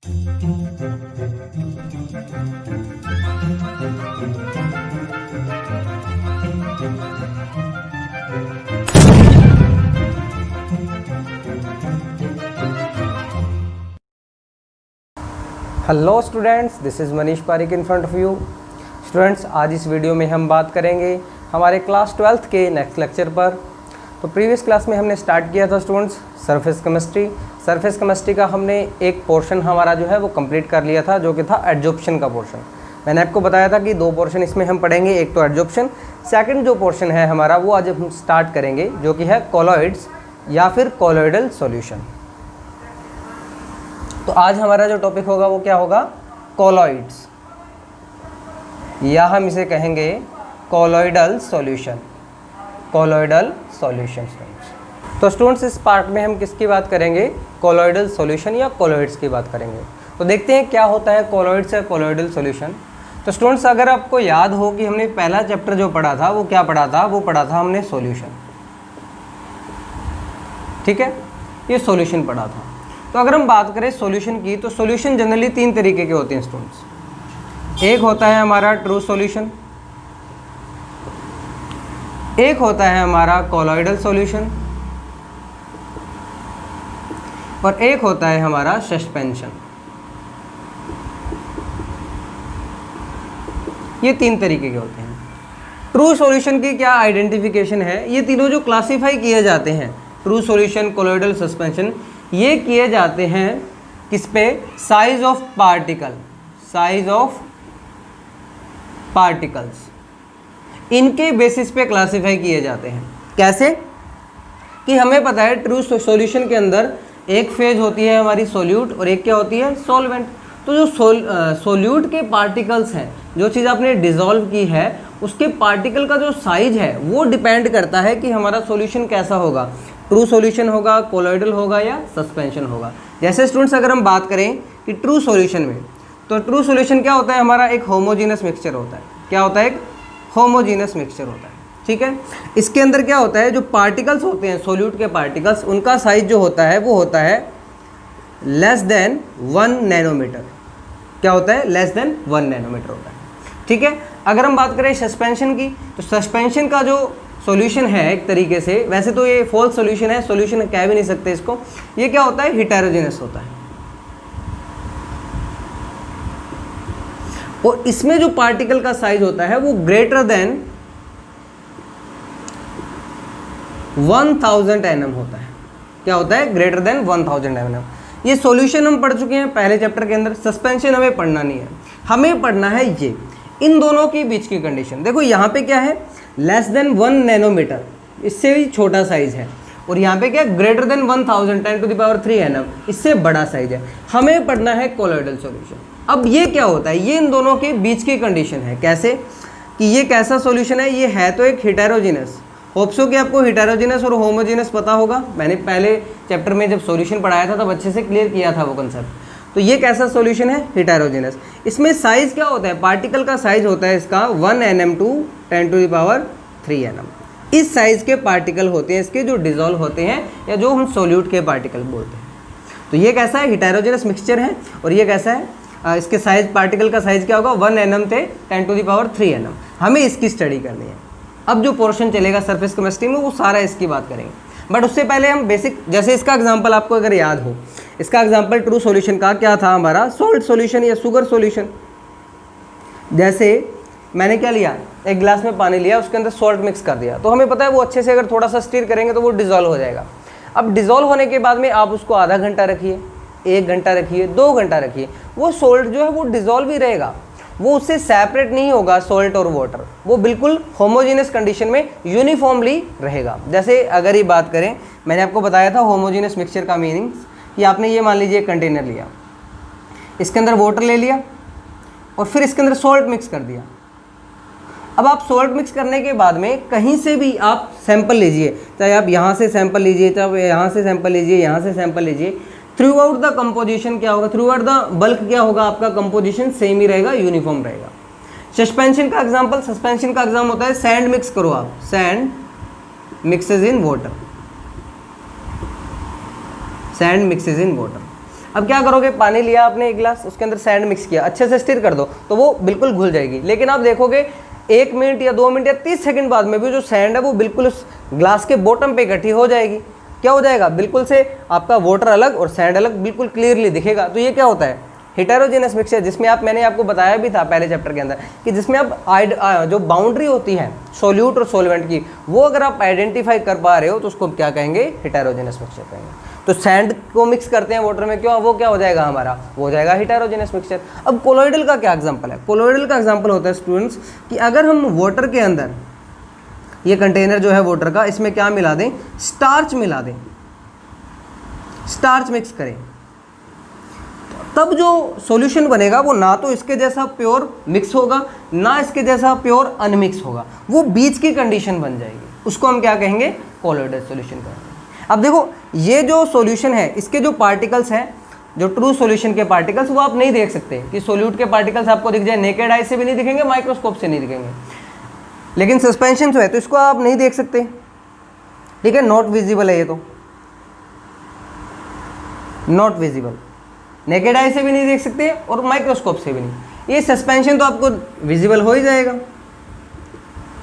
Hello students, this is Manish Pareek in front of you. Students, आज इस video में हम बात करेंगे हमारे क्लास 12th के नेक्स्ट लेक्चर पर। तो प्रीवियस क्लास में हमने स्टार्ट किया था students surface chemistry. Surface chemistry का हमने एक पोर्शन हमारा जो है वो कंप्लीट कर लिया था, जो कि था एडजॉर्प्शन का पोर्शन। मैंने आपको बताया था कि दो पोर्शन इसमें हम पढ़ेंगे, एक तो एडजॉर्प्शन, सेकंड जो पोर्शन है हमारा वो आज हम स्टार्ट करेंगे, जो कि है कॉलॉइड्स या फिर कॉलॉइडल सॉल्यूशन। तो आज हमारा जो टॉपिक होगा वो क्या होगा? कॉलॉइड्स, या हम इसे कहेंगे कॉलॉइडल सॉल्यूशन। कॉलॉइडल सॉल्यूशन तो स्टूडेंट्स, इस पार्ट में हम किसकी बात करेंगे? कॉलॉइडल सॉल्यूशन या कॉलॉइड्स की बात करेंगे। तो देखते हैं क्या होता है कॉलॉइड्स या कॉलॉइडल सॉल्यूशन। तो स्टूडेंट्स, अगर आपको याद हो कि हमने पहला चैप्टर जो पढ़ा था वो क्या पढ़ा था? वो पढ़ा था हमने सॉल्यूशन। ठीक है, ये सॉल्यूशन पढ़ा था। तो अगर हम बात करें सॉल्यूशन की, तो सॉल्यूशन जनरली तीन तरीके के होते हैं स्टूडेंट्स। एक होता है हमारा ट्रू सॉल्यूशन, एक होता है हमारा कॉलॉइडल सॉल्यूशन, और एक होता है हमारा सस्पेंशन। ये तीन तरीके के होते हैं। ट्रू सॉल्यूशन की क्या आइडेंटिफिकेशन है? ये तीनों जो क्लासिफाई किए जाते हैं, ट्रू सॉल्यूशन, कॉलॉइडल, सस्पेंशन, ये किए जाते हैं किस पे? Size of particle, size of particles, इनके बेसिस पे क्लासिफाई किए जाते हैं। कैसे? कि हमें पता है ट्रू सॉल्यूशन के अंदर एक फेज होती है हमारी सोल्यूट और एक क्या होती है? सॉल्वेंट। तो जो सोल्यूट के पार्टिकल्स हैं, जो चीज़ आपने डिसॉल्व की है, उसके पार्टिकल का जो साइज है वो डिपेंड करता है कि हमारा सॉल्यूशन कैसा होगा, ट्रू सॉल्यूशन होगा, कॉलॉइडल होगा या सस्पेंशन होगा। जैसे स्टूडेंट्स, अगर हम बात करें कि ट्रू सॉल्यूशन में, तो ट्रू सॉल्यूशन क्या होता है हमारा? एक होमोजीनस मिक्सचर होता है। क्या होता है? एक होमोजीनस मिक्सचर होता है। ठीक है, इसके अंदर क्या होता है? जो पार्टिकल्स होते हैं सोल्यूट के पार्टिकल्स, उनका साइज जो होता है वो होता है लेस देन 1 नैनोमीटर। क्या होता है? लेस देन 1 नैनोमीटर होता है। ठीक है, अगर हम बात करें सस्पेंशन की, तो सस्पेंशन का जो सॉल्यूशन है एक तरीके से, वैसे तो ये फॉल्स सॉल्यूशन है, सॉल्यूशन कह भी नहीं सकते इसको, ये क्या होता है? हेटेरोजेनस होता है। और इसमें जो पार्टिकल का साइज होता है वो ग्रेटर देन 1000 nm होता है। क्या होता है? Greater than 1000 nm। ये सॉल्यूशन हम पढ़ चुके हैं पहले चैप्टर के अंदर। सस्पेंशन हमें पढ़ना नहीं है, हमें पढ़ना है ये इन दोनों के बीच की कंडीशन। देखो यहाँ पे क्या है? लेस देन 1 नैनोमीटर, इससे भी छोटा साइज है, और यहाँ पे क्या? ग्रेटर देन 1000, 10⁻³ nm, इससे बड़ा साइज है। हमें पढ़ना है कॉलॉइडल सॉल्यूशन। अब ये क्या होता है? ये इन दोनों के बीच की कंडीशन है। कैसे? कि ये कैसा सॉल्यूशन है? ये है तो एक हेटेरोजेनस। होप्सो कि आपको हेटेरोजेनस और होमोजेनस पता होगा। मैंने पहले चैप्टर में जब सॉल्यूशन पढ़ाया था तब अच्छे से क्लियर किया था वो कंसेप्ट। तो ये कैसा सॉल्यूशन है? हेटेरोजेनस। इसमें साइज क्या होता है? पार्टिकल का साइज होता है इसका 1 nm to 10⁻³ nm। इस साइज के पार्टिकल होते हैं इसके, जो डिसॉल्व होते हैं या जो हम सोल्यूट के पार्टिकल बोलते हैं। तो ये कैसा है? हेटेरोजेनस मिक्सचर है। और ये कैसा है? इसके साइज, पार्टिकल का साइज क्या होगा? 1 nm से 10⁻³ nm। हमें इसकी स्टडी करनी है। अब जो पोर्शन चलेगा सरफेस केमिस्ट्री में वो सारा इसकी बात करेंगे, बट उससे पहले हम बेसिक, जैसे इसका एग्जांपल आपको अगर याद हो, इसका एग्जांपल ट्रू सॉल्यूशन का क्या था हमारा? सॉल्ट सॉल्यूशन या शुगर सॉल्यूशन। जैसे मैंने क्या लिया? एक गिलास में पानी लिया, उसके अंदर सॉल्ट मिक्स कर दिया, तो हमें पता है वो अच्छे से अगर थोड़ा सा स्टीर करेंगे तो वो डिजॉल्व हो जाएगा। अब डिजॉल्व होने के बाद में आप उसको आधा घंटा रखिए, 1 घंटा रखिए, 2 घंटा रखिए, वो सॉल्ट जो है वो डिजॉल्व ही रहेगा, वो उससे सेपरेट नहीं होगा सॉल्ट और वाटर, वो बिल्कुल होमोजेनस कंडीशन में यूनिफॉर्मली रहेगा। जैसे अगर ये बात करें, मैंने आपको बताया था होमोजेनस मिक्सचर का मीनिंग कि आपने ये मान लीजिए कंटेनर लिया, इसके अंदर वाटर ले लिया और फिर इसके अंदर सॉल्ट मिक्स कर दिया। अब आप सॉल्ट मिक्स करने के बाद में कहीं से भी आप सैंपल लीजिए, चाहे आप यहाँ से सैंपल लीजिए, चाहे यहाँ से सैंपल लीजिए, यहाँ से सैंपल लीजिए, थ्रू आउट द कंपोजिशन क्या होगा? थ्रू आउट द बल्क क्या होगा? आपका कंपोजिशन सेम ही रहेगा, यूनिफॉर्म रहेगा। सस्पेंशन का एग्जांपल, सस्पेंशन का एग्जाम होता है सैंड मिक्स करो आप, sand mixes in water, sand mixes in water. अब क्या करोगे, पानी लिया आपने एक गिलास, उसके अंदर सैंड मिक्स किया, अच्छे से स्टिर कर दो तो वो बिल्कुल घुल जाएगी। लेकिन आप देखोगे 1 मिनट या 2 मिनट या 30 सेकंड बाद में भी जो सैंड है वो बिल्कुल उस ग्लास के बॉटम पे इकट्ठी हो जाएगी। क्या हो जाएगा, बिल्कुल से आपका वाटर अलग और सैंड अलग बिल्कुल क्लियरली दिखेगा। तो ये क्या होता है, हेटेरोजेनस मिक्सचर, जिसमें मैंने आपको बताया भी था पहले चैप्टर के अंदर कि जिसमें आप जो बाउंड्री होती है सोल्यूट और सोलवेंट की, वो अगर आप आइडेंटिफाई कर पा रहे हो तो उसको क्या कहेंगे, हेटेरोजेनस मिक्सचर कहेंगे। तो सैंड को मिक्स करते हैं वाटर में, क्यों, वो क्या हो जाएगा हमारा, वो हो जाएगा हेटेरोजेनस मिक्सचर। अब कोलोइडल का क्या एग्जाम्पल है, कोलोइडल का एग्जाम्पल होता है स्टूडेंट्स कि अगर हम वाटर के अंदर, ये कंटेनर जो है वाटर का, इसमें क्या मिला दें, स्टार्च मिला दें, स्टार्च मिक्स करें, तब जो सॉल्यूशन बनेगा वो ना तो इसके जैसा प्योर मिक्स होगा ना इसके जैसा प्योर अनमिक्स होगा, वो बीच की कंडीशन बन जाएगी। उसको हम क्या कहेंगे, कोलोइडल सॉल्यूशन कहेंगे। अब देखो ये जो सॉल्यूशन है, इसके जो पार्टिकल्स हैं, जो ट्रू सॉल्यूशन के पार्टिकल्स, वो आप नहीं देख सकते कि सोल्यूट के पार्टिकल्स आपको दिख जाए, नेकेड आई से भी नहीं दिखेंगे, माइक्रोस्कोप से नहीं दिखेंगे। लेकिन सस्पेंशन जो है तो इसको आप नहीं देख सकते, ठीक है, नॉट विजिबल है, ये तो नॉट विजिबल, नेकेड आई से भी नहीं देख सकते और माइक्रोस्कोप से भी नहीं। ये सस्पेंशन तो आपको विजिबल हो ही जाएगा,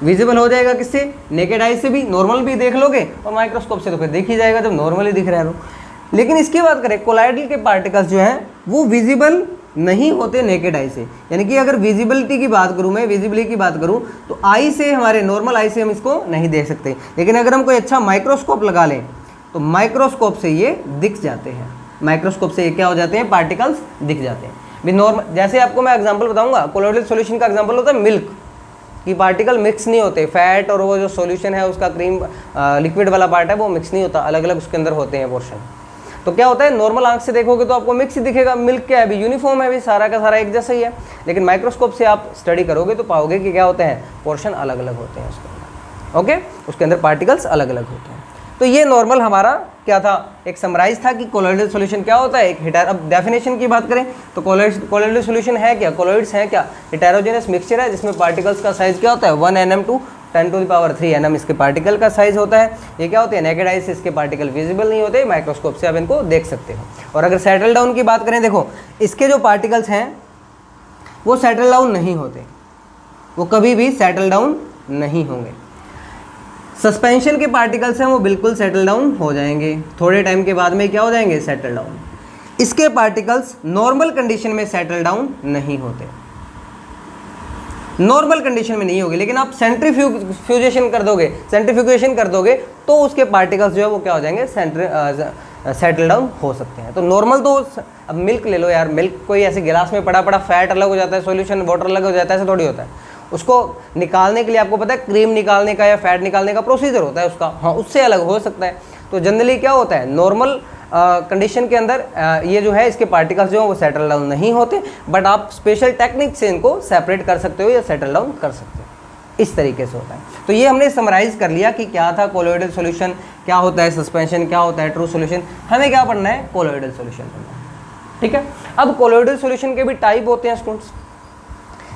विजिबल हो जाएगा किससे, नेकेड आई से भी, नॉर्मल भी देख लोगे और माइक्रोस्कोप से तो फिर देख ही जाएगा जब नॉर्मली दिख रहा है तो। लेकिन इसकी बात करें, कोलाइडल के पार्टिकल्स जो हैं वो विजिबल नहीं होते नेकेड आई से। यानी कि अगर विजिबिलिटी की बात करूँ, मैं विजिबिलिटी की बात करूँ तो आई से, हमारे नॉर्मल आई से हम इसको नहीं देख सकते। लेकिन अगर हम कोई अच्छा माइक्रोस्कोप लगा लें तो माइक्रोस्कोप से ये दिख जाते हैं, माइक्रोस्कोप से ये क्या हो जाते हैं, पार्टिकल्स दिख जाते हैं भी नॉर्मल। जैसे आपको मैं एग्जांपल बताऊंगा, कोलोइडल सॉल्यूशन का एग्जांपल होता है मिल्क की, पार्टिकल मिक्स नहीं होते, फैट और वो जो सॉल्यूशन है उसका क्रीम लिक्विड वाला पार्ट है वो मिक्स नहीं होता, अलग अलग उसके अंदर होते हैं पोर्शन। तो क्या होता है, नॉर्मल आंख से देखोगे तो आपको मिक्स ही दिखेगा, मिल्क क्या है अभी यूनिफॉर्म है, अभी सारा का सारा एक जैसा ही है। लेकिन माइक्रोस्कोप से आप स्टडी करोगे तो पाओगे कि क्या होते हैं, पोर्शन अलग अलग होते हैं उसके अंदर, ओके, उसके अंदर पार्टिकल्स अलग अलग होते हैं। तो ये नॉर्मल हमारा क्या था, एक समराइज था कि कोलोइडल सॉल्यूशन क्या होता है, एक हेटेरो। अब डेफिनेशन की बात करें तो कोलोइडल सॉल्यूशन है क्या, कोलोइड्स हैं क्या, हेटेरोजेनस मिक्सचर है जिसमें पार्टिकल्स का साइज क्या होता है, 1 nm to 10⁻³ nm इसके पार्टिकल का साइज होता है। ये क्या होते हैं, नेकेड आई से इसके पार्टिकल विजिबल नहीं होते, माइक्रोस्कोप से आप इनको देख सकते हो। और अगर सेटल डाउन की बात करें, देखो इसके जो पार्टिकल्स हैं वो सेटल डाउन नहीं होते, वो कभी भी सेटल डाउन नहीं होंगे। सस्पेंशन के पार्टिकल्स हैं वो बिल्कुल सेटल डाउन हो जाएंगे, थोड़े टाइम के बाद में क्या हो जाएंगे, सेटल डाउन। इसके पार्टिकल्स नॉर्मल कंडीशन में सेटल डाउन नहीं होते, नॉर्मल कंडीशन में नहीं होगी। लेकिन आप सेंट्रीफ्यूजेशन कर दोगे, सेंट्रीफ्यूगेशन कर दोगे तो उसके पार्टिकल्स जो है वो क्या हो जाएंगे, सेटल डाउन हो सकते हैं। तो नॉर्मल तो, अब मिल्क ले लो यार, मिल्क कोई ऐसे गिलास में पड़ा पड़ा फैट अलग हो जाता है, सॉल्यूशन वाटर अलग हो जाता है, ऐसा थोड़ी होता है। उसको निकालने के लिए आपको पता है क्रीम निकालने का या फैट निकालने का प्रोसीजर होता है उसका, हाँ उससे अलग हो सकता है। तो जनरली क्या होता है, नॉर्मल कंडीशन के अंदर ये जो है इसके पार्टिकल्स जो हैं वो सेटल डाउन नहीं होते, बट आप स्पेशल टेक्निक से इनको सेपरेट कर सकते हो या सेटल डाउन कर सकते हो, इस तरीके से होता है। तो ये हमने समराइज कर लिया कि क्या था कोलोइडल सॉल्यूशन, क्या होता है सस्पेंशन, क्या होता है ट्रू सॉल्यूशन। हमें क्या पढ़ना है, कोलोइडल सॉल्यूशन पढ़ना है, ठीक है। अब कोलोइडल सॉल्यूशन के भी टाइप होते हैं स्टूडेंट्स,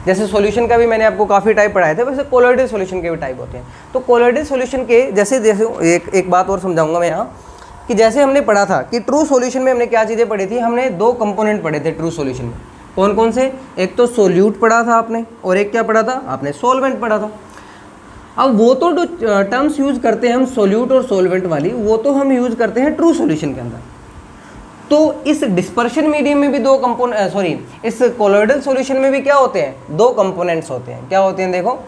जैसे सॉल्यूशन का भी मैंने आपको काफ़ी टाइप पढ़ाए थे, वैसे कोलोइडल सॉल्यूशन के भी टाइप होते हैं। तो कोलोइडल सॉल्यूशन के जैसे एक बात और समझाऊंगा मैं यहाँ, कि जैसे हमने पढ़ा था कि ट्रू सॉल्यूशन में हमने क्या चीज़ें पढ़ी थी, हमने 2 कंपोनेंट पढ़े थे ट्रू सॉल्यूशन में। कौन कौन से, एक तो सोल्यूट पढ़ा था आपने और एक क्या पढ़ा था आपने, सोलवेंट पढ़ा था। अब वो तो जो टर्म्स यूज़ करते हैं हम सोल्यूट और सोलवेंट वाली, वो तो हम यूज़ करते हैं ट्रू सॉल्यूशन के अंदर। तो इस डिस्पर्शन मीडियम में भी 2 कंपोनेंट, सॉरी इस कोलोइडल सॉल्यूशन में भी क्या होते हैं, 2 कंपोनेंट्स होते हैं। क्या होते हैं, देखो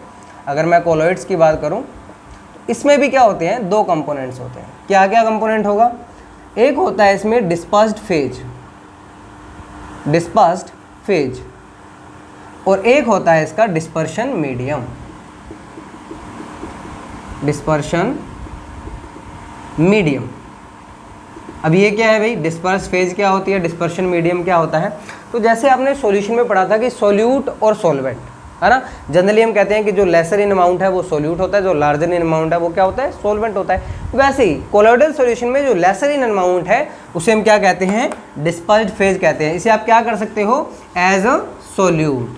अगर मैं कोलोइड्स की बात करूं तो इसमें भी क्या होते हैं, 2 कंपोनेंट्स होते हैं। क्या क्या कंपोनेंट होगा, एक होता है इसमें डिस्पर्स्ड फेज, डिस्पर्स्ड फेज, और एक होता है इसका डिस्पर्शन मीडियम, डिस्पर्शन मीडियम। अब ये क्या है भाई, डिस्पर्स फेज क्या होती है, डिस्पर्शन मीडियम क्या होता है। तो जैसे आपने सॉल्यूशन में पढ़ा था कि सोल्यूट और सोलवेंट, है ना, जनरली हम कहते हैं कि जो लेसर इन अमाउंट है वो सोल्यूट होता है, जो लार्जर इन अमाउंट है वो क्या होता है, सोलवेंट होता है। वैसे ही कोलोइडल सॉल्यूशन में जो लेसर इन अमाउंट है उसे हम क्या कहते हैं, डिस्पर्स्ड फेज कहते हैं। इसे आप क्या कर सकते हो, एज अ सोल्यूट,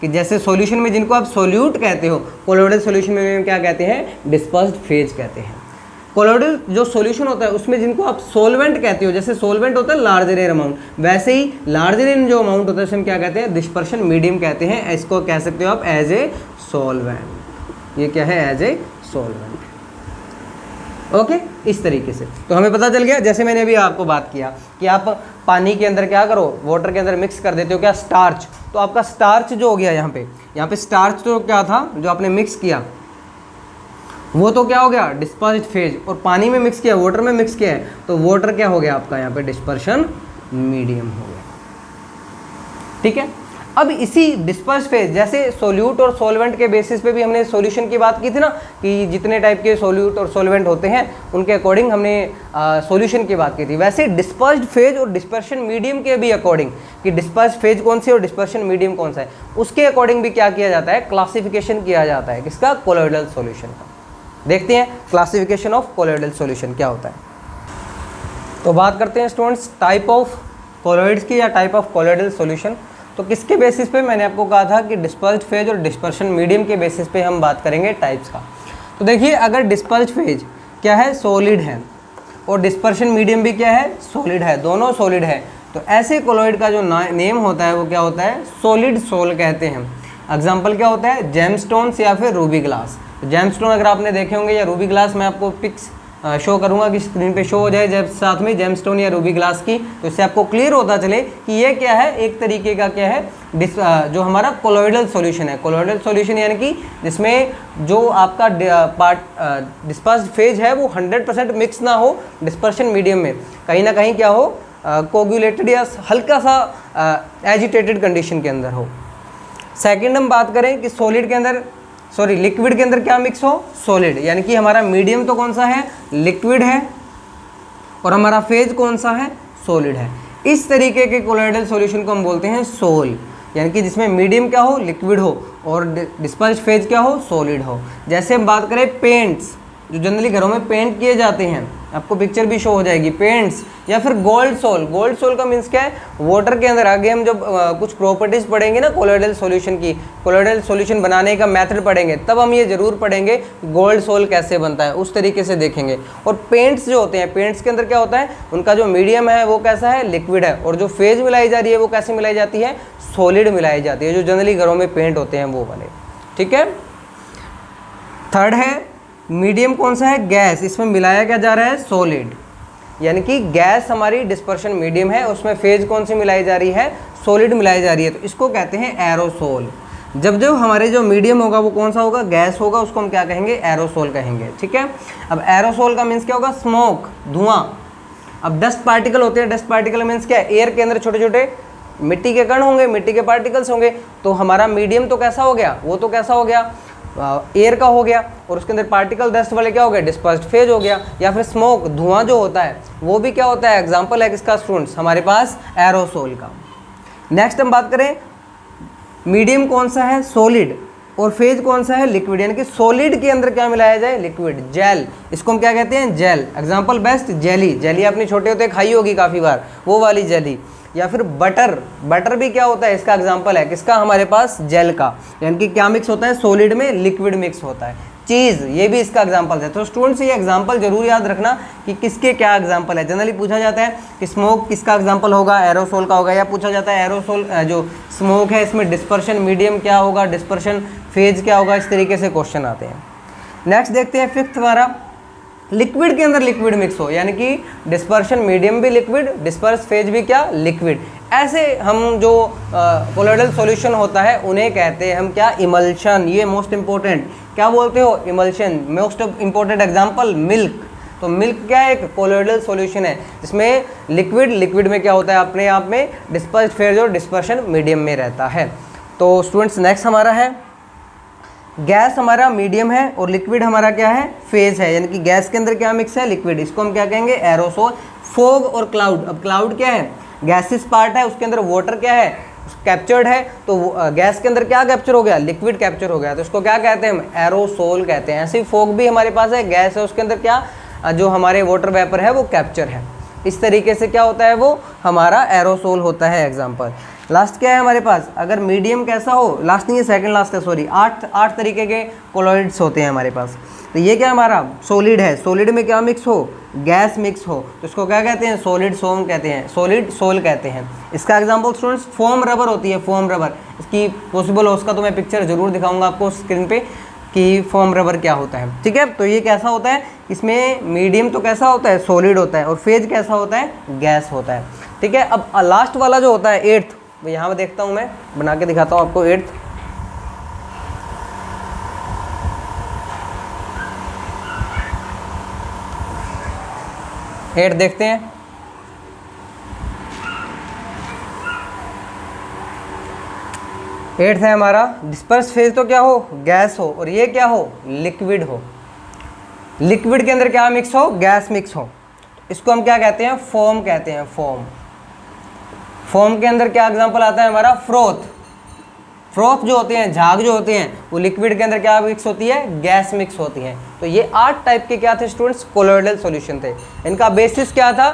कि जैसे सॉल्यूशन में जिनको आप सोल्यूट कहते हो, कोलोइडल सॉल्यूशन में क्या कहते हैं, डिस्पर्स्ड फेज कहते हैं। कोलोइडल जो सॉल्यूशन होता है उसमें जिनको आप सॉल्वेंट कहते हो, जैसे सॉल्वेंट होता है लार्जर इन अमाउंट, वैसे ही लार्जर इन जो अमाउंट होता है उसे हम क्या कहते हैं, डिस्पर्शन मीडियम कहते हैं। इसको कह सकते हो आप एज ए सॉल्वेंट। ये क्या है, एज ए सॉल्वेंट। ओके, इस तरीके से तो हमें पता चल गया। जैसे मैंने अभी आपको बात किया कि आप पानी के अंदर क्या करो, वाटर के अंदर मिक्स कर देते हो क्या, स्टार्च। तो आपका स्टार्च जो हो गया यहाँ पे स्टार्च तो क्या था जो आपने मिक्स किया, वो तो क्या हो गया, डिस्पर्स्ड फेज। और पानी में मिक्स किया, वाटर में मिक्स किया है, तो वाटर क्या हो गया आपका यहाँ पे, डिस्पर्शन मीडियम हो गया। ठीक है, अब इसी डिस्पर्स फेज, जैसे सोल्यूट और सॉल्वेंट के बेसिस पे भी हमने सॉल्यूशन की बात की थी ना, कि जितने टाइप के सोल्यूट और सॉल्वेंट होते हैं उनके अकॉर्डिंग हमने सॉल्यूशन की बात की थी। वैसे डिस्पर्स्ड फेज और डिस्पर्शन मीडियम के भी अकॉर्डिंग, कि डिस्पर्स्ड फेज कौन सी और डिस्पर्शन मीडियम कौन सा है, उसके अकॉर्डिंग भी क्या किया जाता है, क्लासिफिकेशन किया जाता है। किसका, कोलोइडल सॉल्यूशन का। देखते हैं क्लासिफिकेशन ऑफ कोलोइडल सॉल्यूशन क्या होता है। तो बात करते हैं स्टूडेंट्स टाइप ऑफ कोलोइड्स की, या टाइप ऑफ कोलोइडल सॉल्यूशन। तो किसके बेसिस पे, मैंने आपको कहा था कि डिस्पर्स्ड फेज और डिस्पर्शन मीडियम के बेसिस पे हम बात करेंगे टाइप्स का। तो देखिए, अगर डिस्पर्स्ड फेज क्या है, सॉलिड है, और डिस्पर्शन मीडियम भी क्या है, सॉलिड है, दोनों सॉलिड है, तो ऐसे कोलोइड का जो नेम होता है वो क्या होता है, सॉलिड सोल कहते हैं। एग्जाम्पल क्या होता है, जेमस्टोन्स या फिर रूबी ग्लास। जेमस्टोन अगर आपने देखे होंगे, या रूबी ग्लास, मैं आपको पिक्स शो करूंगा कि स्क्रीन पे शो हो जाए जब साथ में जेमस्टोन या रूबी ग्लास की, तो इससे आपको क्लियर होता चले कि ये क्या है, एक तरीके का क्या है, जो हमारा कोलोइडल सॉल्यूशन है। कोलोइडल सॉल्यूशन यानी कि जिसमें जो आपका डिस्पर्स्ड फेज है वो 100% मिक्स ना हो, डिस्पर्शन मीडियम में कहीं ना कहीं क्या हो, कोगुलेटेड या हल्का सा एजिटेटेड कंडीशन के अंदर हो। सेकेंड हम बात करें कि सॉलिड के अंदर, सॉरी लिक्विड के अंदर क्या मिक्स हो, सॉलिड, यानी कि हमारा मीडियम तो कौन सा है, लिक्विड है, और हमारा फेज कौन सा है, सॉलिड है। इस तरीके के कोलोइडल सॉल्यूशन को हम बोलते हैं सोल, यानी कि जिसमें मीडियम क्या हो, लिक्विड हो, और डिस्पर्स्ड फेज क्या हो, सॉलिड हो। जैसे हम बात करें पेंट्स, जो जनरली घरों में पेंट किए जाते हैं, आपको पिक्चर भी शो हो जाएगी, पेंट्स, या फिर गोल्ड सोल। गोल्ड सोल का मीन्स क्या है, वाटर के अंदर, आगे हम जब कुछ प्रॉपर्टीज पढ़ेंगे ना कोलोइडल सॉल्यूशन की, कोलोइडल सॉल्यूशन बनाने का मेथड पढ़ेंगे, तब हम ये जरूर पढ़ेंगे गोल्ड सोल कैसे बनता है, उस तरीके से देखेंगे। और पेंट्स जो होते हैं, पेंट्स के अंदर क्या होता है, उनका जो मीडियम है वो कैसा है, लिक्विड है, और जो फेज मिलाई जा रही है वो कैसे मिलाई जाती है, सॉलिड मिलाई जाती है, जो जनरली घरों में पेंट होते हैं वो वाले। ठीक है, थर्ड है मीडियम कौन सा है, गैस, इसमें मिलाया क्या जा रहा है, सॉलिड, यानी कि गैस हमारी डिस्पर्शन मीडियम है, उसमें फेज कौन सी मिलाई जा रही है, सॉलिड मिलाई जा रही है, तो इसको कहते हैं एरोसोल। जब हमारे जो मीडियम होगा वो कौन सा होगा, गैस होगा, उसको हम क्या कहेंगे, एरोसोल कहेंगे। ठीक है, अब एरोसोल का मीन्स क्या होगा, स्मोक, धुआं। अब डस्ट पार्टिकल होते हैं, डस्ट पार्टिकल मीन्स क्या है, एयर के अंदर छोटे छोटे मिट्टी के कण होंगे, मिट्टी के पार्टिकल्स होंगे, तो हमारा मीडियम तो कैसा हो गया, वो तो कैसा हो गया, एयर का हो गया, और उसके अंदर पार्टिकल डस्ट वाले क्या हो गए, डिस्पर्स्ड फेज हो गया। या फिर स्मोक, धुआं जो होता है वो भी क्या होता है, एग्जांपल है किसका स्टूडेंट्स, हमारे पास एरोसोल का। नेक्स्ट हम बात करें, मीडियम कौन सा है, सॉलिड, और फेज कौन सा है, लिक्विड, यानी कि सॉलिड के अंदर क्या मिलाया जाए, लिक्विड, जेल, इसको हम क्या कहते हैं, gel. Example best, jelly, jelly आपने छोटे होते खाई होगी काफ़ी बार, वो वाली जेली। या फिर बटर, बटर भी क्या होता है, इसका एग्जांपल है किसका, हमारे पास जेल का, यानी कि क्या मिक्स होता है, सॉलिड में लिक्विड मिक्स होता है। चीज़, ये भी इसका एग्जांपल है। तो स्टूडेंट्स ये एग्जांपल जरूर याद रखना कि किसके क्या एग्जांपल है। जनरली पूछा जाता है कि स्मोक किसका एग्जांपल होगा, एरोसोल का होगा, या पूछा जाता है एरोसोल जो स्मोक है इसमें डिस्पर्शन मीडियम क्या होगा, डिस्पर्शन फेज क्या होगा, इस तरीके से क्वेश्चन आते हैं। नेक्स्ट देखते हैं फिफ्थ हमारा, लिक्विड के अंदर लिक्विड मिक्स हो, यानी कि डिस्पर्शन मीडियम भी लिक्विड, डिस्पर्स फेज भी क्या, लिक्विड। ऐसे हम जो कोलोइडल सॉल्यूशन होता है उन्हें कहते हैं हम क्या, इमल्शन। ये मोस्ट इंपॉर्टेंट, क्या बोलते हो, emulsion. Most important example milk. तो मिल्क क्या है, एक कोलोइडल सॉल्यूशन है जिसमें लिक्विड, लिक्विड में क्या होता है अपने आप में डिस्पर्स फेज और डिस्पर्शन मीडियम में रहता है। तो स्टूडेंट्स नेक्स्ट हमारा है, गैस हमारा मीडियम है और लिक्विड हमारा क्या है, फेज है, यानी कि गैस के अंदर क्या मिक्स है, लिक्विड, इसको हम क्या कहेंगे, एरोसोल। फोग और क्लाउड, अब क्लाउड क्या है, गैसेस पार्ट है, उसके अंदर वाटर क्या है, कैप्चर्ड है, तो गैस के अंदर क्या कैप्चर हो गया, लिक्विड कैप्चर हो गया, तो इसको क्या कहते हैं हम, एरोसोल कहते हैं। ऐसे ही फोग भी हमारे पास है, गैस है, उसके अंदर क्या जो हमारे वाटर वेपर है वो कैप्चर है। इस तरीके से क्या होता है, वो हमारा एरोसोल होता है एग्जाम्पल। लास्ट क्या है हमारे पास, अगर मीडियम कैसा हो, लास्ट नहीं है सेकंड लास्ट है, सॉरी, 8 तरीके के कोलॉइड्स होते हैं हमारे पास। तो ये क्या हमारा सॉलिड है, सॉलिड में क्या मिक्स हो, गैस मिक्स हो, तो इसको क्या कहते हैं, सॉलिड सोम कहते हैं, सॉलिड सोल कहते हैं। इसका एग्जांपल स्टूडेंट्स फोम रबर होती है, फोम रबर। इसकी पॉसिबल हो उसका तो मैं पिक्चर जरूर दिखाऊंगा आपको स्क्रीन पे कि फोम रबर क्या होता है, ठीक है। तो ये कैसा होता है, इसमें मीडियम तो कैसा होता है, सॉलिड होता है, और फेज कैसा होता है, गैस होता है, ठीक है। अब लास्ट वाला जो होता है 8th, यहाँ पे देखता हूँ, मैं बना के दिखाता हूँ आपको 8th। देखते हैं। 8th है हमारा डिस्पर्स फेज, तो क्या हो, गैस हो, और ये क्या हो, लिक्विड हो। लिक्विड के अंदर क्या मिक्स हो, गैस मिक्स हो, इसको हम क्या कहते हैं, फोम कहते हैं, फोम। फोम के अंदर क्या एग्जांपल आता है हमारा, फ्रोथ। फ्रोथ जो होते हैं, झाग जो होते हैं, वो लिक्विड के अंदर क्या मिक्स होती है, गैस मिक्स होती है। तो ये 8 टाइप के क्या थे स्टूडेंट्स, कोलोइडल सॉल्यूशन थे। इनका बेसिस क्या था,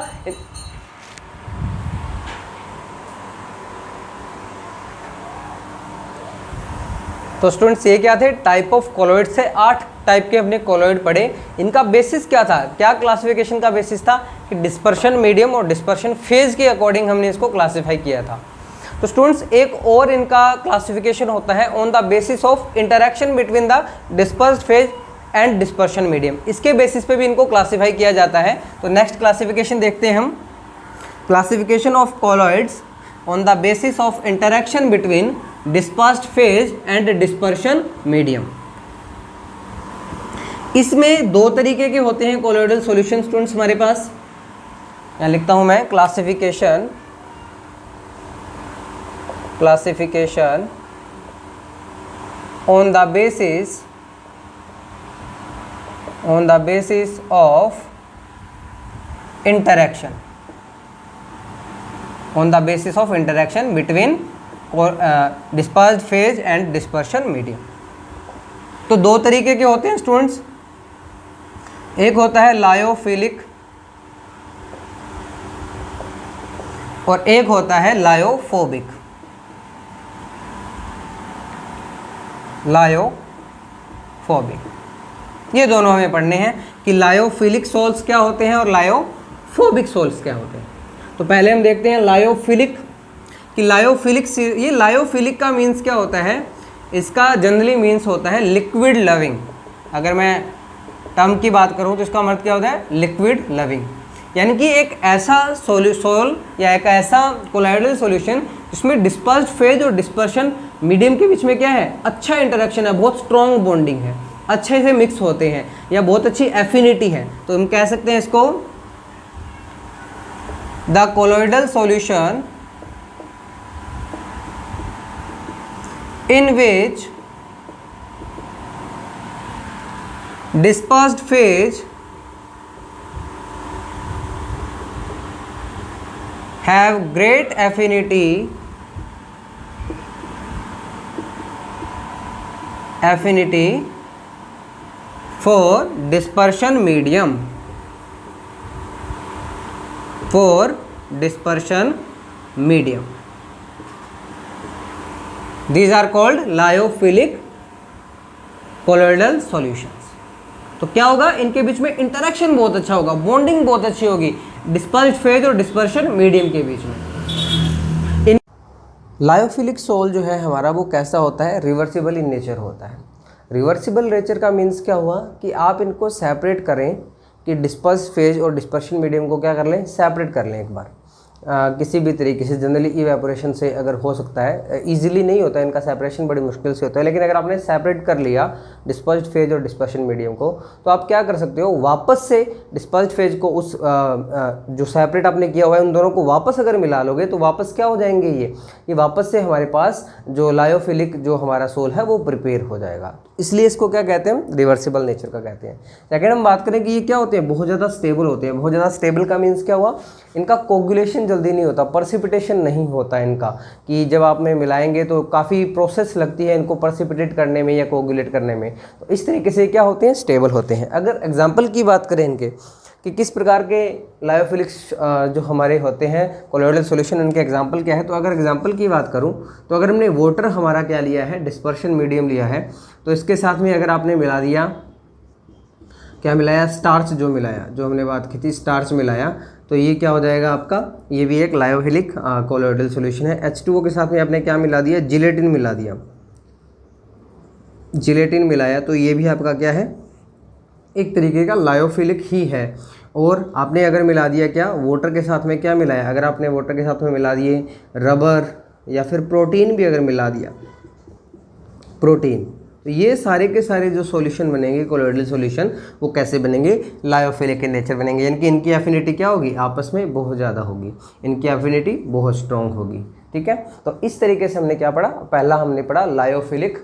तो स्टूडेंट्स ये क्या थे, टाइप ऑफ कोलोइड से 8 टाइप के अपने कोलोइड पढ़े। इनका बेसिस क्या था, क्या क्लासिफिकेशन का बेसिस था कि डिस्पर्शन मीडियम और डिस्पर्शन फेज के अकॉर्डिंग हमने इसको क्लासीफाई किया था। तो स्टूडेंट्स एक और इनका क्लासिफिकेशन होता है on the basis of interaction between the dispersed phase and dispersion medium. इसके बेसिस पे भी इनको क्लासीफाई किया जाता है। तो नेक्स्ट क्लासिफिकेशन देखते हैं हम, classification of colloids on the basis of interaction between dispersed phase and dispersion medium. इसमें 2 तरीके के होते हैं कोलॉइडल सॉल्यूशन स्टूडेंट्स हमारे पास। यहाँ लिखता हूं मैं, classification on the basis of interaction between dispersed phase and dispersion medium। तो 2 तरीके के होते हैं स्टूडेंट्स, एक होता है लायोफिलिक और एक होता है लायोफोबिक। लायोफोबिक, ये दोनों हमें पढ़ने हैं कि लायोफिलिक सोल्स क्या होते हैं और लायोफोबिक सोल्स क्या होते हैं। तो पहले हम देखते हैं लायोफिलिक कि ये लायोफिलिक का मीन्स क्या होता है। इसका जनरली मीन्स होता है लिक्विड लविंग। अगर मैं टर्म की बात करूं तो इसका मतलब क्या होता है, लिक्विड लविंग, यानी कि एक ऐसा सोल या एक ऐसा कोलॉइडल सॉल्यूशन जिसमें डिस्पर्स्ड फेज और डिस्पर्शन मीडियम के बीच में क्या है, अच्छा इंटरेक्शन है, बहुत स्ट्रॉन्ग बॉन्डिंग है, अच्छे से मिक्स होते हैं या बहुत अच्छी एफिनिटी है। तो हम कह सकते हैं इसको the colloidal solution in which dispersed phase have great affinity for dispersion medium, These are called lyophilic colloidal solutions. तो क्या होगा, इनके बीच में इंटरेक्शन बहुत अच्छा होगा, बॉन्डिंग बहुत अच्छी होगी डिस्पर्स्ड फेज और डिस्पर्शन मीडियम के बीच में। लायोफिलिक सोल जो है हमारा, वो कैसा होता है, रिवर्सिबल इन नेचर होता है। रिवर्सिबल नेचर का मीन्स क्या हुआ कि आप इनको सेपरेट करें, कि डिस्पर्स्ड फेज और डिस्पर्शन मीडियम को क्या कर लें, सेपरेट कर लें एक बार किसी भी तरीके से। जनरली इवेपोरेशन से अगर हो सकता है, इजीली नहीं होता है, इनका सेपरेशन बड़ी मुश्किल से होता है, लेकिन अगर आपने सेपरेट कर लिया डिस्पर्स्ड फेज और डिस्पर्शन मीडियम को, तो आप क्या कर सकते हो, वापस से डिस्पर्स्ड फेज को उस जो सेपरेट आपने किया हुआ है उन दोनों को वापस अगर मिला लोगे तो वापस क्या हो जाएंगे, ये वापस से हमारे पास जो लायोफिलिक जो हमारा सोल है वो प्रिपेयर हो जाएगा। इसलिए इसको क्या कहते हैं, रिवर्सिबल नेचर का कहते हैं। सेकेंड हम बात करें कि ये क्या होते हैं, बहुत ज़्यादा स्टेबल होते हैं। बहुत ज़्यादा स्टेबल का मीन्स क्या हुआ, इनका कोगुलेशन जल्दी नहीं होता, पर्सिपिटेशन नहीं होता इनका, कि जब आप में मिलाएंगे तो काफ़ी प्रोसेस लगती है इनको पर्सिपिटेट करने में या कोगुलेट करने में। तो इस तरीके से क्या होते हैं, स्टेबल होते हैं। अगर एग्जाम्पल की बात करें इनके, कि किस प्रकार के लायोफिलिक्स जो हमारे होते हैं कोलोइडल सॉल्यूशन, उनके एग्जांपल क्या है। तो अगर एग्जांपल की बात करूं तो अगर हमने वाटर हमारा क्या लिया है, डिस्पर्शन मीडियम लिया है, तो इसके साथ में अगर आपने मिला दिया, क्या मिलाया, स्टार्च जो मिलाया, जो हमने बात की थी स्टार्च मिलाया, तो ये क्या हो जाएगा आपका, ये भी एक लायोफिलिक कोलोइडल सॉल्यूशन है। H2O के साथ में आपने क्या मिला दिया, जिलेटिन मिला दिया, जिलेटिन मिलाया, तो ये भी आपका क्या है, एक तरीके का लायोफिलिक ही है। और आपने अगर मिला दिया क्या, वाटर के साथ में क्या मिलाया, अगर आपने वाटर के साथ में मिला दिए रबर या फिर प्रोटीन भी अगर मिला दिया, प्रोटीन, तो ये सारे के सारे जो सॉल्यूशन बनेंगे कोलोइडल सॉल्यूशन, वो कैसे बनेंगे, लायोफिलिक इन नेचर बनेंगे। यानी कि इनकी एफिनिटी क्या होगी, आपस में बहुत ज़्यादा होगी, इनकी एफिनिटी बहुत स्ट्रॉन्ग होगी। ठीक है, तो इस तरीके से हमने क्या पढ़ा, पहला हमने पढ़ा लायोफिलिक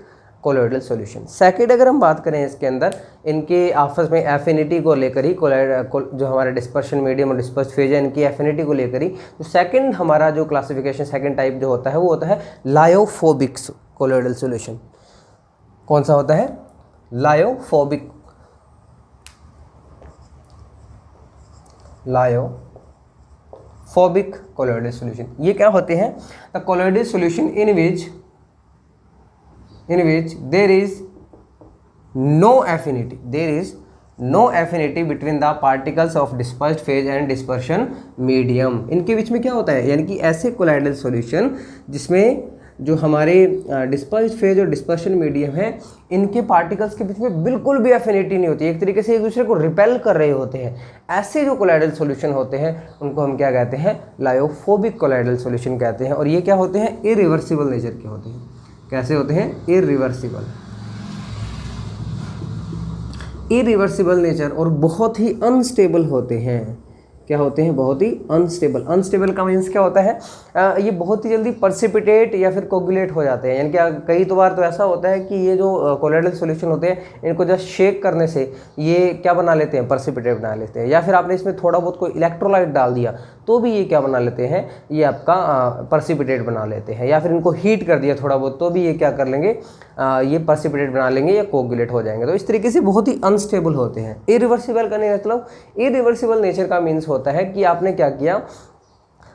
कोलोइडल सॉल्यूशन। सेकंड अगर हम बात करें इसके अंदर इनके आपस में एफिनिटी को लेकर ही, जो हमारा डिस्पर्शन मीडियम और डिस्पर्स फेज है, इनकी एफिनिटी को लेकर ही, तो सेकंड हमारा जो क्लासिफिकेशन, सेकंड टाइप जो होता है वो होता है लायोफोबिक कोलोइडल सॉल्यूशन। कौन सा होता है, लायोफोबिक, लायोफोबिक कोलोइडल सॉल्यूशन। ये क्या होते हैं, the colloidal solution in which there is no affinity between the particles of dispersed phase and dispersion medium। इनके बीच में क्या होता है, यानी कि ऐसे कोलोइडल सॉल्यूशन जिसमें जो हमारे डिस्पर्स्ड फेज और डिस्पर्शन मीडियम है, इनके पार्टिकल्स के बीच में बिल्कुल भी एफिनिटी नहीं होती, एक तरीके से एक दूसरे को रिपेल कर रहे होते हैं। ऐसे जो कोलोइडल सॉल्यूशन होते हैं उनको हम क्या कहते हैं, लायोफोबिक कोलोइडल सॉल्यूशन कहते हैं। और ये क्या होते हैं, इरिवर्सिबल नेचर के होते हैं। कैसे होते हैं, इरिवर्सिबल नेचर, और बहुत ही अनस्टेबल होते हैं। क्या होते हैं, बहुत ही अनस्टेबल का मीन्स क्या होता है, ये बहुत ही जल्दी पर्सिपिटेट या फिर कोगुलेट हो जाते हैं। यानी कि कई तो बार तो ऐसा होता है कि ये जो कोलोइडल सॉल्यूशन होते हैं, इनको जस्ट शेक करने से ये क्या बना लेते हैं, पर्सिपिटेट बना लेते हैं। या फिर आपने इसमें थोड़ा बहुत कोई इलेक्ट्रोलाइट डाल दिया तो भी ये क्या बना लेते हैं, ये आपका पर्सिपिटेट बना लेते हैं। या फिर इनको हीट कर दिया थोड़ा बहुत तो भी ये क्या कर लेंगे, ये पर्सिपिटेट बना लेंगे या कोगुलेट हो जाएंगे। तो इस तरीके से बहुत ही अनस्टेबल होते हैं। इरिवर्सिबल का नहीं मतलब, इरिवर्सिबल नेचर का मीन्स होता है कि आपने क्या किया,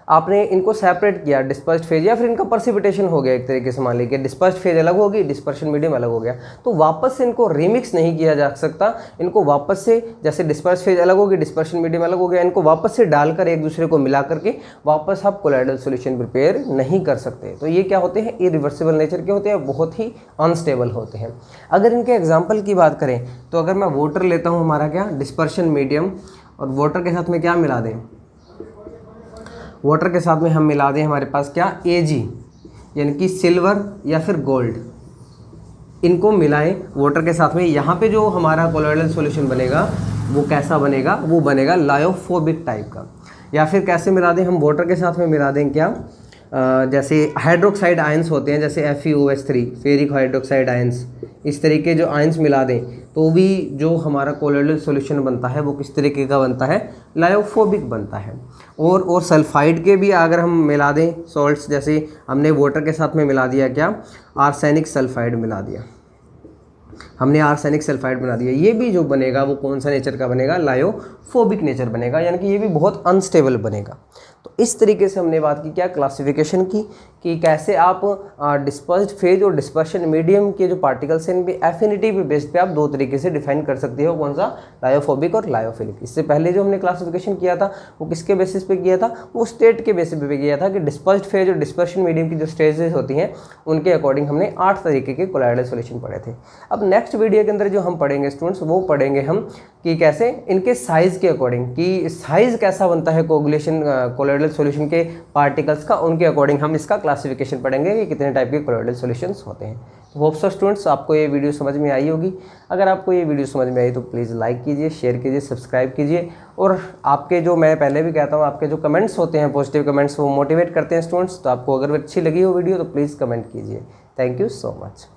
आपने इनको सेपरेट किया, डिस्पर्स्ड फेज, या फिर इनका पर्सिपिटेशन हो गया, एक तरीके से मान लीजिए डिस्पर्स्ड फेज अलग होगी, डिस्पर्शन मीडियम अलग हो गया, तो वापस से इनको रिमिक्स नहीं किया जा सकता। इनको वापस से, जैसे डिस्पर्स्ड फेज अलग होगी, डिस्पर्शन मीडियम अलग हो गया, इनको वापस से डालकर एक दूसरे को मिला करके वापस आप कोलोइडल सॉल्यूशन प्रिपेयर नहीं कर सकते। तो ये क्या होते हैं, इरिवर्सिबल नेचर के होते हैं, बहुत ही अनस्टेबल होते हैं। अगर इनके एग्जाम्पल की बात करें तो अगर मैं वाटर लेता हूँ, हमारा क्या डिस्पर्शन मीडियम, और वाटर के साथ में क्या मिला दें, वाटर के साथ में हम मिला दें हमारे पास क्या, Ag, यानी कि सिल्वर या फिर गोल्ड, इनको मिलाएं वाटर के साथ में। यहाँ पे जो हमारा कोलोइडल सॉल्यूशन बनेगा वो कैसा बनेगा, वो बनेगा लायोफोबिक टाइप का। या फिर कैसे मिला दें हम, वाटर के साथ में मिला दें क्या, जैसे हाइड्रोक्साइड आयंस होते हैं, जैसे FeOH3, फेरिक हाइड्रोक्साइड आयंस, इस तरीके जो आयंस मिला दें तो भी जो हमारा कोलोइडल सॉल्यूशन बनता है वो किस तरीके का बनता है, लायोफोबिक बनता है। और सल्फाइड के भी अगर हम मिला दें सॉल्ट्स, जैसे हमने वाटर के साथ में मिला दिया क्या, आर्सेनिक सल्फाइड मिला दिया, हमने आर्सेनिक सल्फाइड बना दिया, ये भी जो बनेगा वो कौन सा नेचर का बनेगा, लायोफोबिक नेचर बनेगा, यानी कि ये भी बहुत अनस्टेबल बनेगा। तो इस तरीके से हमने बात की क्या, क्लासिफिकेशन की, कि कैसे आप डिस्पर्स्ड फेज और डिस्पर्शन मीडियम के जो पार्टिकल्स हैं इनकी एफिनिटी पे बेस्ड पे आप दो तरीके से डिफाइन कर सकते हो, कौन सा, लायोफोबिक और लायोफिलिक। इससे पहले जो हमने क्लासिफिकेशन किया था वो किसके बेसिस पे किया था, वो स्टेट के बेसिस पे किया था कि डिस्पर्स्ड फेज और डिस्पर्शन मीडियम की जो स्टेजेस होती हैं उनके अकॉर्डिंग हमने 8 तरीके के कोलोइडल सॉल्यूशन पढ़े थे। अब नेक्स्ट वीडियो के अंदर जो हम पढ़ेंगे स्टूडेंट्स, वो पढ़ेंगे हम कि कैसे इनके साइज़ के अकॉर्डिंग, कि साइज़ कैसा बनता है कोगुलेशन कोलोइडल सॉल्यूशन के पार्टिकल्स का, उनके अकॉर्डिंग हम इसका क्लासिफिकेशन पढ़ेंगे कि कितने टाइप के कोलोइडल सॉल्यूशंस होते हैं। तो होप सो स्टूडेंट्स आपको ये वीडियो समझ में आई होगी। अगर आपको ये वीडियो समझ में आई तो प्लीज़ लाइक कीजिए, शेयर कीजिए, सब्सक्राइब कीजिए। और आपके जो, मैं पहले भी कहता हूँ, आपके जो कमेंट्स होते हैं, पॉजिटिव कमेंट्स, वो मोटिवेट करते हैं स्टूडेंट्स। तो आपको अगर अच्छी लगी हो वीडियो तो प्लीज़ कमेंट कीजिए। Thank you so much.